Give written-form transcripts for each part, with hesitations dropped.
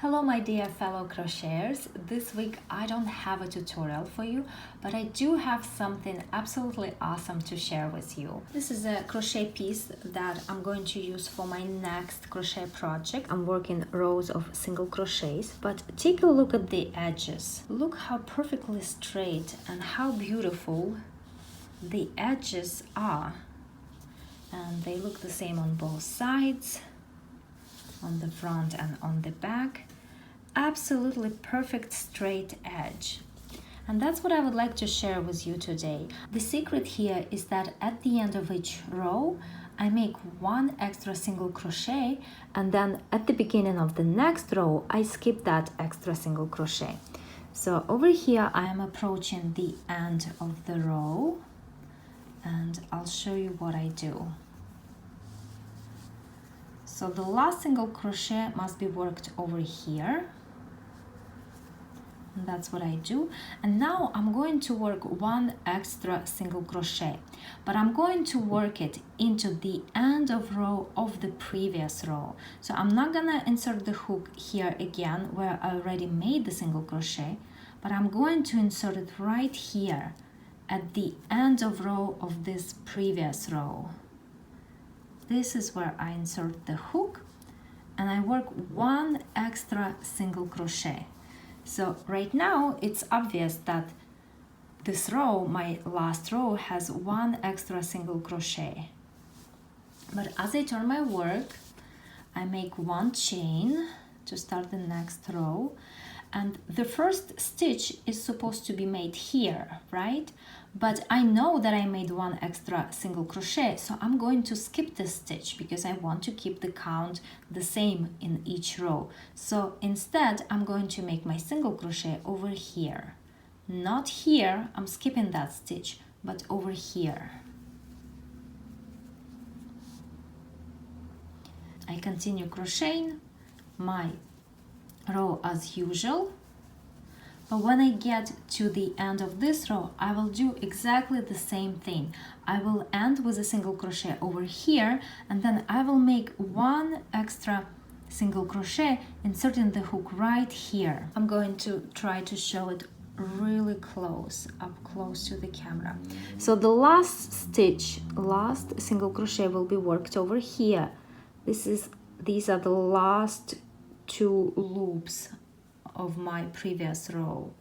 Hello my dear fellow crocheters. This week I don't have a tutorial for you, but I do have something absolutely awesome to share with you. This is a crochet piece that I'm going to use for my next crochet project. I'm working rows of single crochets, but take a look at the edges. Look how perfectly straight and how beautiful the edges are. And they look the same on both sides, on the front and on the back. Absolutely perfect straight edge. And that's what I would like to share with you today. The secret here is that at the end of each row I make one extra single crochet, and then at the beginning of the next row I skip that extra single crochet. So over here I am approaching the end of the row, and I'll show you what I do. So the last single crochet must be worked over here. And that's what I do. And now I'm going to work one extra single crochet, but I'm going to work it into the end of row of the previous row. So I'm not gonna insert the hook here again where I already made the single crochet, but I'm going to insert it right here at the end of row of this previous row. This is where I insert the hook and I work one extra single crochet. So right now it's obvious that this row, my last row, has one extra single crochet. But as I turn my work, I make one chain to start the next row, and the first stitch is supposed to be made here, right? But I know that I made one extra single crochet, so I'm going to skip this stitch because I want to keep the count the same in each row. So instead, I'm going to make my single crochet over here. Not here, I'm skipping that stitch, but over here. I continue crocheting my row as usual. But when I get to the end of this row, I will do exactly the same thing. I will end with a single crochet over here, and then I will make one extra single crochet, inserting the hook right here. I'm going to try to show it really close, up close to the camera. So the last stitch, last single crochet will be worked over here. These are the last two loops of my previous row,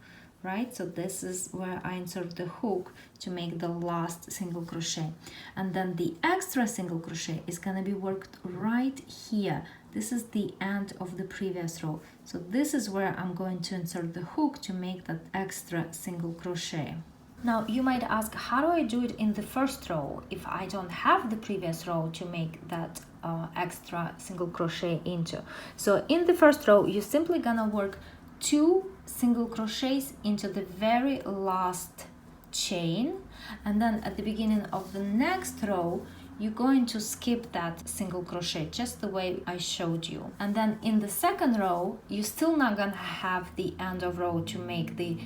right? So this is where I insert the hook to make the last single crochet, and then the extra single crochet is going to be worked right here. This is the end of the previous row, so this is where I'm going to insert the hook to make that extra single crochet. Now you might ask, how do I do it in the first row if I don't have the previous row to make that extra single crochet into? So in the first row you're simply gonna work two single crochets into the very last chain, and then at the beginning of the next row you're going to skip that single crochet just the way I showed you. And then in the second row you're still not gonna have the end of row to make the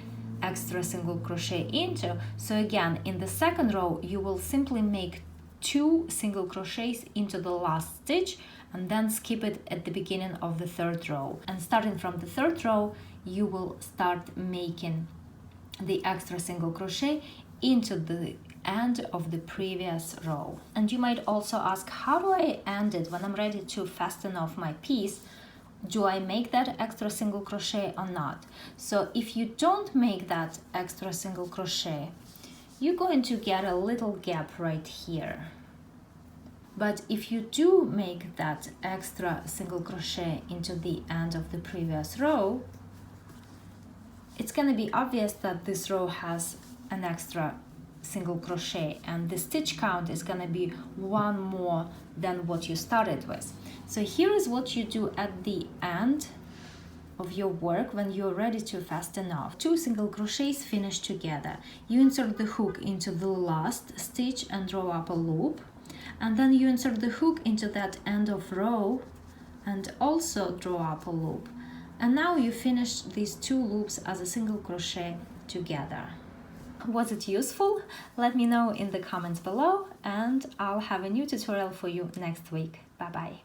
extra single crochet into. So again, in the second row you will simply make two single crochets into the last stitch and then skip it at the beginning of the third row. And starting from the third row, you will start making the extra single crochet into the end of the previous row. And you might also ask, how do I end it when I'm ready to fasten off my piece? Do I make that extra single crochet or not? So if you don't make that extra single crochet, you're going to get a little gap right here. But if you do make that extra single crochet into the end of the previous row, it's going to be obvious that this row has an extra single crochet, and the stitch count is going to be one more than what you started with. So here is what you do at the end of your work when you're ready to fasten off. Two single crochets finish together. You insert the hook into the last stitch and draw up a loop, and then you insert the hook into that end of row and also draw up a loop. And now you finish these two loops as a single crochet together. Was it useful? Let me know in the comments below, and I'll have a new tutorial for you next week. Bye bye.